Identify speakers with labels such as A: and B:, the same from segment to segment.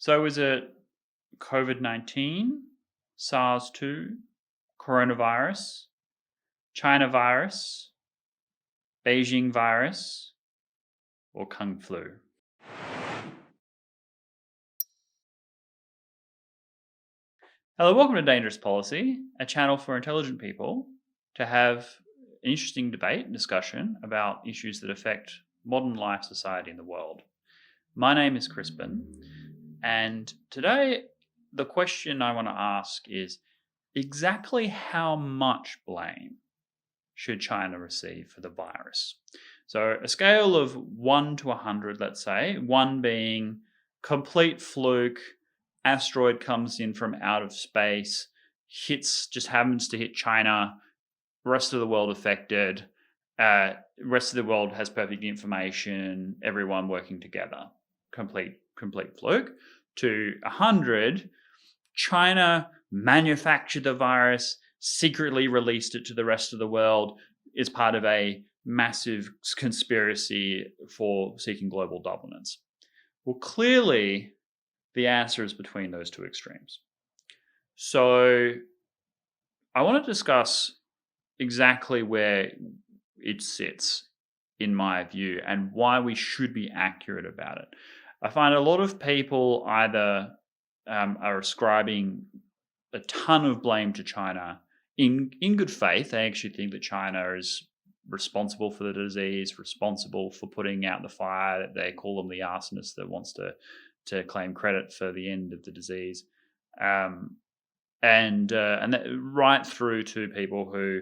A: So is it COVID-19, SARS-2, coronavirus, China virus, Beijing virus, or Kung flu? Hello, welcome to Dangerous Policy, a channel for intelligent people to have an interesting debate and discussion about issues that affect modern life, society, and the world. My name is Crispin, and today the question I want to ask is exactly how much blame should China receive for the virus? So a scale of 1 to 100, let's say, 1 being complete fluke, asteroid comes in from out of space, just happens to hit China, rest of the world affected, rest of the world has perfect information, everyone working together, complete fluke, to 100, China manufactured the virus, secretly released it to the rest of the world, is part of a massive conspiracy for seeking global dominance. Well, clearly, the answer is between those two extremes. So I want to discuss exactly where it sits, in my view, and why we should be accurate about it. I find a lot of people either are ascribing a ton of blame to China in good faith. They actually think that China is responsible for the disease, responsible for putting out the fire. They call them the arsonist that wants to claim credit for the end of the disease, and that right through to people who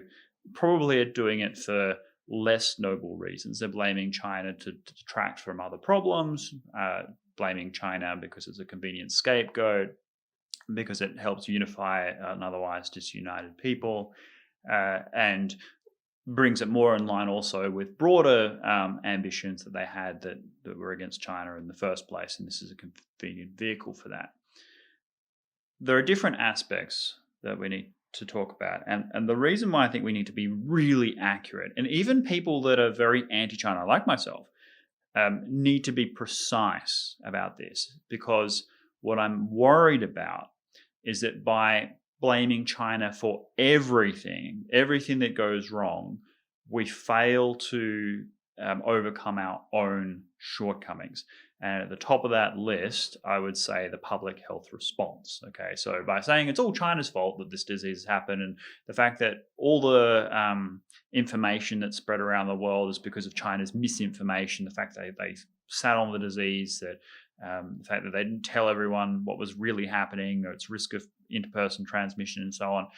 A: probably are doing it for less noble reasons. They're blaming China to detract from other problems, blaming China because it's a convenient scapegoat, because it helps unify an otherwise disunited people, and brings it more in line also with broader ambitions that they had that were against China in the first place, and this is a convenient vehicle for that. There are different aspects that we need to talk about, and the reason why I think we need to be really accurate, and even people that are very anti-China, like myself, need to be precise about this, because what I'm worried about is that by blaming China for everything that goes wrong, we fail to overcome our own shortcomings. And at the top of that list, I would say the public health response. Okay, so by saying it's all China's fault that this disease has happened, and the fact that all the information that's spread around the world is because of China's misinformation, the fact that they sat on the disease, that the fact that they didn't tell everyone what was really happening, or its risk of interperson transmission and so on,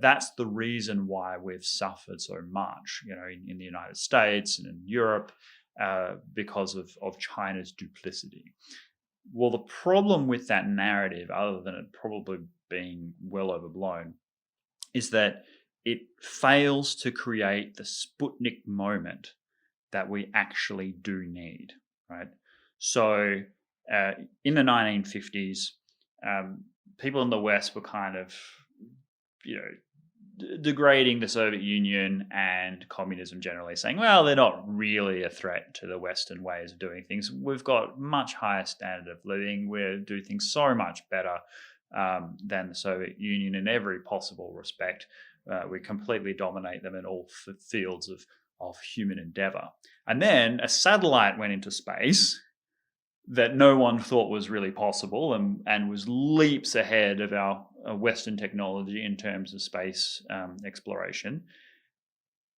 A: that's the reason why we've suffered so much, in the United States and in Europe, because of China's duplicity. Well, the problem with that narrative, other than it probably being well overblown, is that it fails to create the Sputnik moment that we actually do need, right? So in the 1950s, people in the West were kind of, degrading the Soviet Union and communism generally, saying, well, they're not really a threat to the Western ways of doing things. We've got much higher standard of living. We do things so much better than the Soviet Union in every possible respect. We completely dominate them in all fields of human endeavor. And then a satellite went into space that no one thought was really possible, and was leaps ahead of our Western technology in terms of space exploration.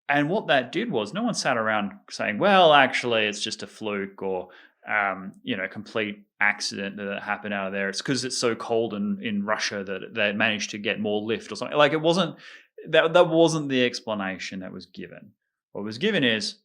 A: And what that did was, no one sat around saying, well, actually, it's just a fluke, or complete accident that happened out of there. It's because it's so cold in Russia that they managed to get more lift or something. Like, it wasn't that wasn't the explanation that was given. What was given is,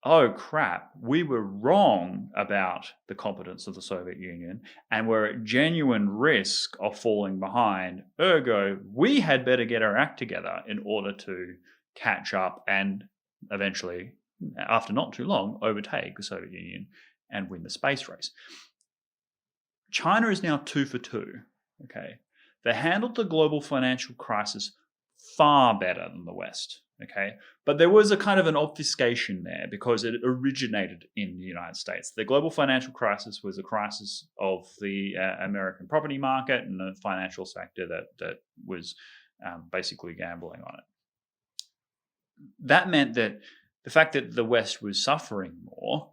A: oh crap, we were wrong about the competence of the Soviet Union, and we're at genuine risk of falling behind. Ergo, we had better get our act together in order to catch up and eventually, after not too long, overtake the Soviet Union and win the space race. China is now 2 for 2. Okay, they handled the global financial crisis far better than the West. Okay, but there was a kind of an obfuscation there because it originated in the United States. The global financial crisis was a crisis of the American property market and the financial sector that was basically gambling on it. That meant that the fact that the West was suffering more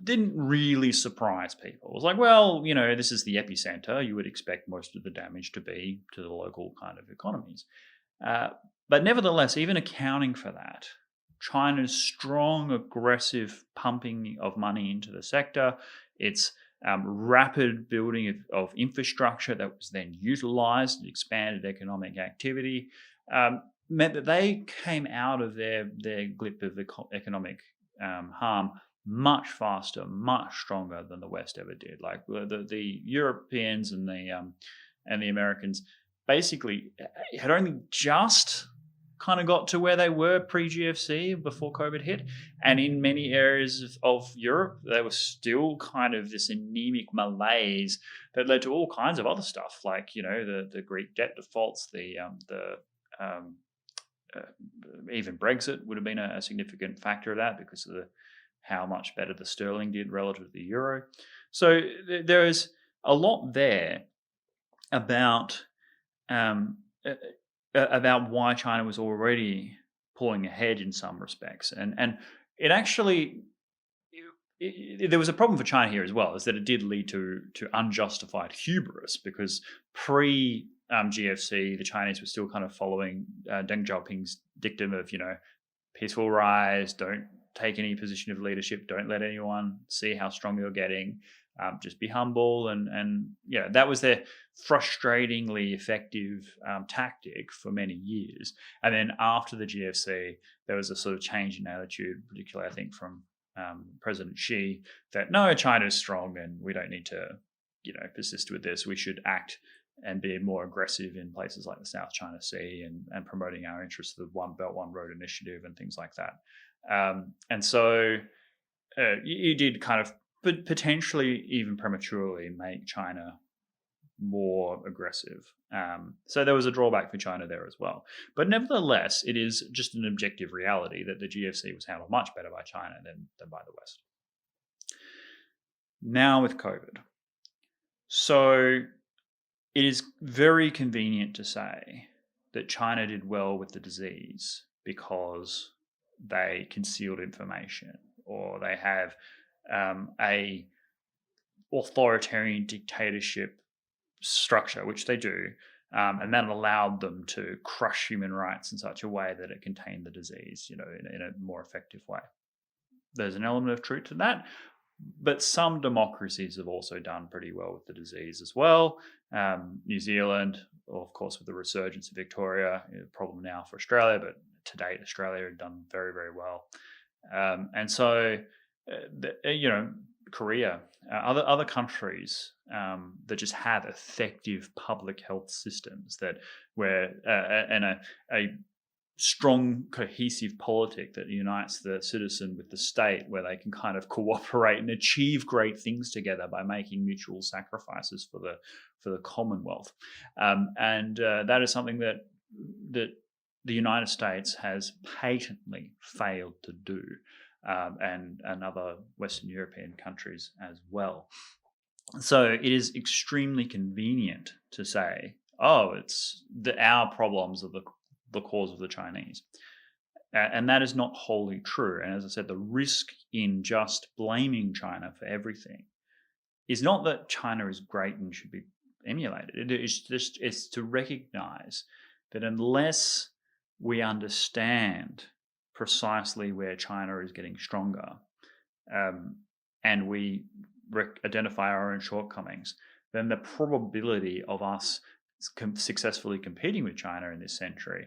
A: didn't really surprise people. It was like, well, this is the epicenter. You would expect most of the damage to be to the local kind of economies. But nevertheless, even accounting for that, China's strong, aggressive pumping of money into the sector, its rapid building of infrastructure that was then utilized and expanded economic activity, meant that they came out of their grip of economic harm much faster, much stronger than the West ever did. Like the Europeans and the Americans basically had only just kind of got to where they were pre-GFC before COVID hit. And in many areas of Europe, they were still kind of this anemic malaise that led to all kinds of other stuff, like, the Greek debt defaults, even Brexit would have been a significant factor of that because of how much better the sterling did relative to the euro. So there is a lot there about why China was already pulling ahead in some respects. And it actually, there was a problem for China here as well, is that it did lead to unjustified hubris, because pre-GFC, the Chinese were still kind of following Deng Xiaoping's dictum of, peaceful rise, don't take any position of leadership, don't let anyone see how strong you're getting. Just be humble, and that was their frustratingly effective tactic for many years. And then after the GFC, there was a sort of change in attitude, particularly I think from President Xi, that no, China is strong and we don't need to persist with this. We should act and be more aggressive in places like the South China Sea and promoting our interests, the One Belt, One Road initiative and things like that. And so you did kind of potentially even prematurely make China more aggressive. So there was a drawback for China there as well. But nevertheless, it is just an objective reality that the GFC was handled much better by China than by the West. Now with COVID. So it is very convenient to say that China did well with the disease because they concealed information, or they have a authoritarian dictatorship structure, which they do, and that allowed them to crush human rights in such a way that it contained the disease, in a more effective way. There's an element of truth to that, but some democracies have also done pretty well with the disease as well. New Zealand, of course, with the resurgence of Victoria, a problem now for Australia, but to date, Australia had done very, very well. And so, Korea, other countries that just have effective public health systems and a strong, cohesive politic that unites the citizen with the state, where they can kind of cooperate and achieve great things together by making mutual sacrifices for the Commonwealth. And that is something that the United States has patently failed to do, and other Western European countries as well. So it is extremely convenient to say, it's our problems are the cause of the Chinese. And that is not wholly true. And as I said, the risk in just blaming China for everything is not that China is great and should be emulated. It's to recognize that unless we understand precisely where China is getting stronger, and we identify our own shortcomings, then the probability of us successfully competing with China in this century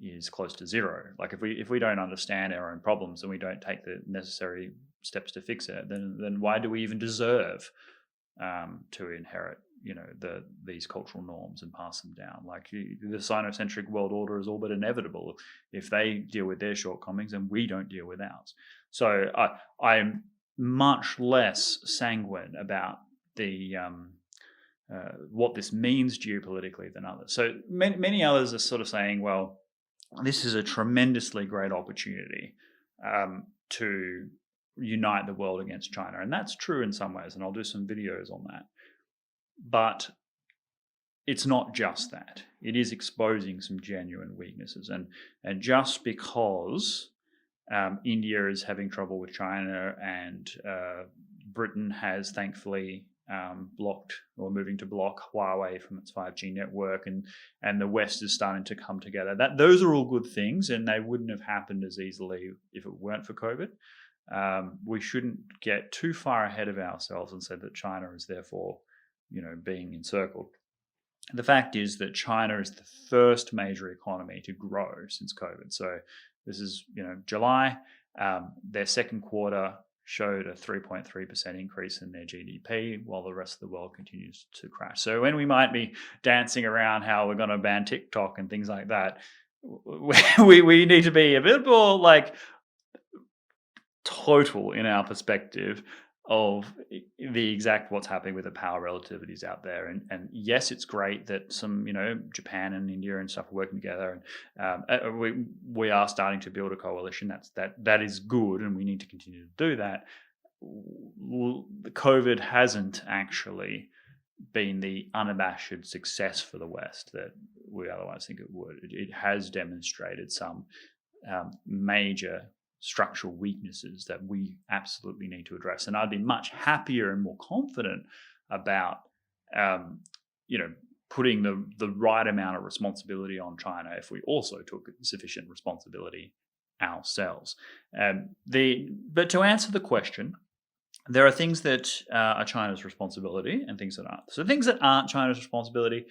A: is close to zero. Like if we don't understand our own problems and we don't take the necessary steps to fix it, then why do we even deserve to inherit these cultural norms and pass them down? Like the Sinocentric world order is all but inevitable if they deal with their shortcomings and we don't deal with ours. So I'm much less sanguine about the what this means geopolitically than others. So many others are sort of saying, well, this is a tremendously great opportunity to unite the world against China. And that's true in some ways, and I'll do some videos on that. But it's not just that. It is exposing some genuine weaknesses. And just because India is having trouble with China and Britain has thankfully blocked or moving to block Huawei from its 5G network, and the West is starting to come together. Those are all good things, and they wouldn't have happened as easily if it weren't for COVID. We shouldn't get too far ahead of ourselves and say that China is therefore, being encircled. The fact is that China is the first major economy to grow since COVID. So this is, July. Their second quarter showed a 3.3% increase in their GDP, while the rest of the world continues to crash. So when we might be dancing around how we're going to ban TikTok and things like that, we need to be a bit more total in our perspective of the exact what's happening with the power relativities out there. And yes, it's great that some, Japan and India and stuff are working together, and we are starting to build a coalition. That is good, and we need to continue to do that. COVID hasn't actually been the unabashed success for the West that we otherwise think it would. It has demonstrated some major structural weaknesses that we absolutely need to address. And I'd be much happier and more confident about, putting the right amount of responsibility on China if we also took sufficient responsibility ourselves. But to answer the question, there are things that are China's responsibility and things that aren't. So things that aren't China's responsibility,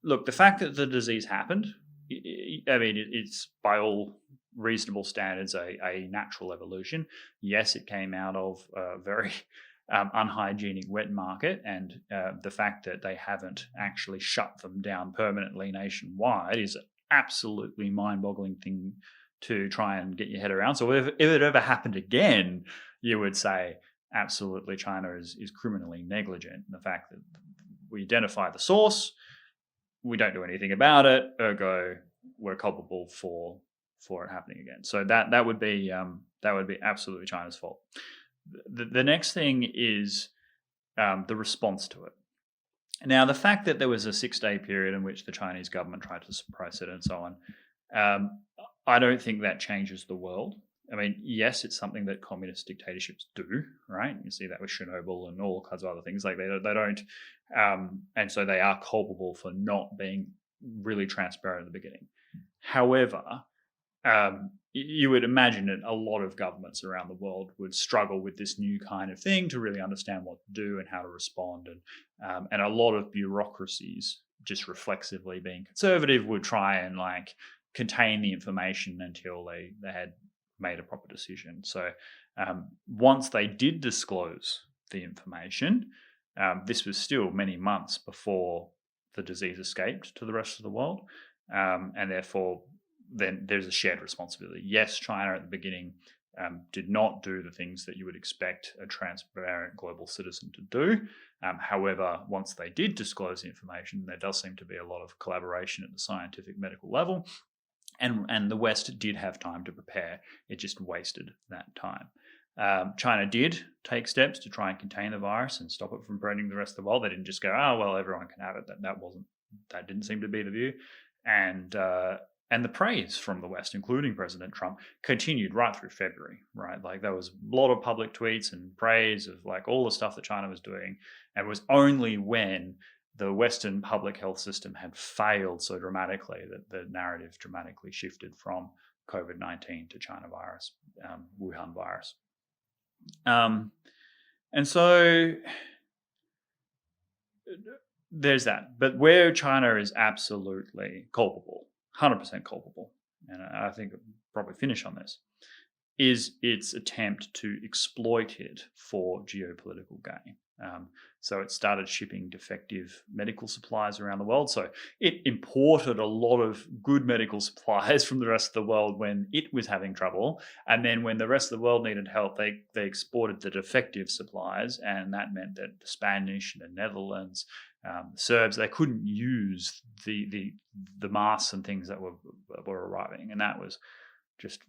A: look, the fact that the disease happened, it's by all reasonable standards a natural evolution. Yes, it came out of a very unhygienic wet market, and the fact that they haven't actually shut them down permanently nationwide is an absolutely mind-boggling thing to try and get your head around. So if it ever happened again, you would say absolutely China is criminally negligent. And the fact that we identify the source, we don't do anything about it, ergo we're culpable for it happening again. So that would be absolutely China's fault. The next thing is the response to it. Now, the fact that there was a 6-day period in which the Chinese government tried to suppress it and so on, I don't think that changes the world. Yes, it's something that communist dictatorships do, right? You see that with Chernobyl and all kinds of other things. They don't, and so they are culpable for not being really transparent at the beginning. However, you would imagine that a lot of governments around the world would struggle with this new kind of thing to really understand what to do and how to respond. And a lot of bureaucracies, just reflexively being conservative, would try and contain the information until they had made a proper decision. So once they did disclose the information, this was still many months before the disease escaped to the rest of the world. And therefore, then there's a shared responsibility. Yes, China at the beginning did not do the things that you would expect a transparent global citizen to do. However, once they did disclose the information, there does seem to be a lot of collaboration at the scientific medical level. And the West did have time to prepare. It just wasted that time. China did take steps to try and contain the virus and stop it from spreading the rest of the world. They didn't just go, oh, well, everyone can have it. That didn't seem to be the view. And the praise from the West, including President Trump, continued right through February, right? There was a lot of public tweets and praise of all the stuff that China was doing. And it was only when the Western public health system had failed so dramatically that the narrative dramatically shifted from COVID-19 to China virus, Wuhan virus. And so there's that. But where China is absolutely culpable, 100% culpable, and I think I'll probably finish on this, is its attempt to exploit it for geopolitical gain. So it started shipping defective medical supplies around the world. So it imported a lot of good medical supplies from the rest of the world when it was having trouble. And then when the rest of the world needed help, they exported the defective supplies. And that meant that the Spanish and the Netherlands, the Serbs, they couldn't use the masks and things that were arriving. And that was just,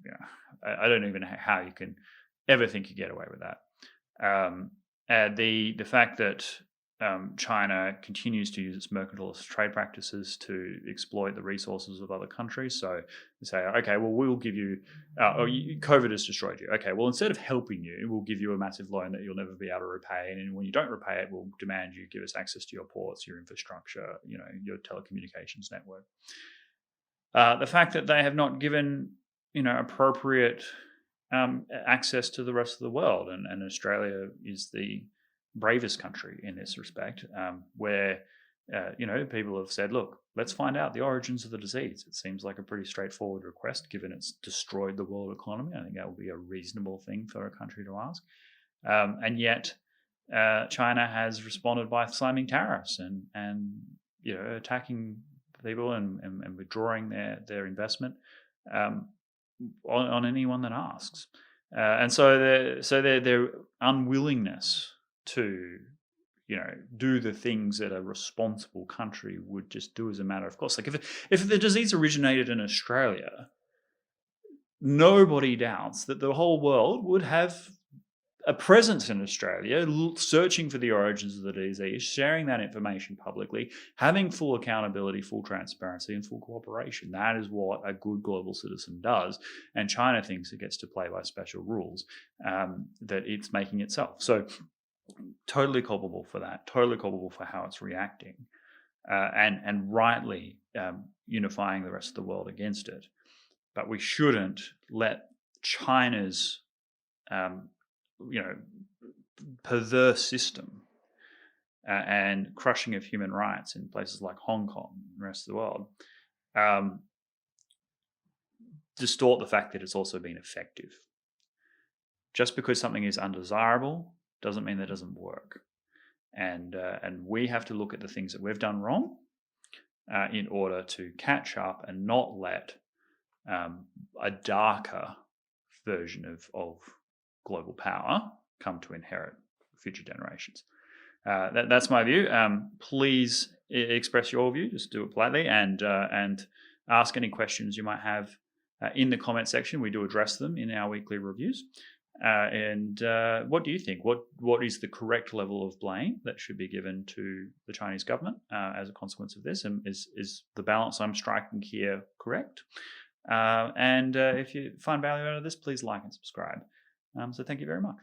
A: I don't even know how you can ever think you get away with that. The fact that China continues to use its mercantilist trade practices to exploit the resources of other countries. So they say, okay, well, we'll give you, COVID has destroyed you. Okay, well, instead of helping you, we'll give you a massive loan that you'll never be able to repay. And when you don't repay it, we'll demand you give us access to your ports, your infrastructure, your telecommunications network. The fact that they have not given, appropriate access to the rest of the world, and Australia is the bravest country in this respect, where people have said, look, let's find out the origins of the disease. It seems like a pretty straightforward request given it's destroyed the world economy. I think that would be a reasonable thing for a country to ask, and yet China has responded by slamming tariffs and attacking people and withdrawing their investment on anyone that asks, and so their unwillingness to do the things that a responsible country would just do as a matter of course. Like if the disease originated in Australia, nobody doubts that the whole world would have a presence in Australia, searching for the origins of the disease, sharing that information publicly, having full accountability, full transparency, and full cooperation. That is what a good global citizen does. And China thinks it gets to play by special rules that it's making itself. So totally culpable for that, totally culpable for how it's reacting, and rightly unifying the rest of the world against it. But we shouldn't let China's perverse system and crushing of human rights in places like Hong Kong and the rest of the world distort the fact that it's also been effective. Just because something is undesirable doesn't mean that it doesn't work. And we have to look at the things that we've done wrong in order to catch up and not let a darker version of global power come to inherit future generations. That's my view. Please express your view. Just do it politely and ask any questions you might have in the comment section. We do address them in our weekly reviews. And what do you think? What is the correct level of blame that should be given to the Chinese government as a consequence of this? And is the balance I'm striking here correct? And if you find value out of this, please like and subscribe. So thank you very much.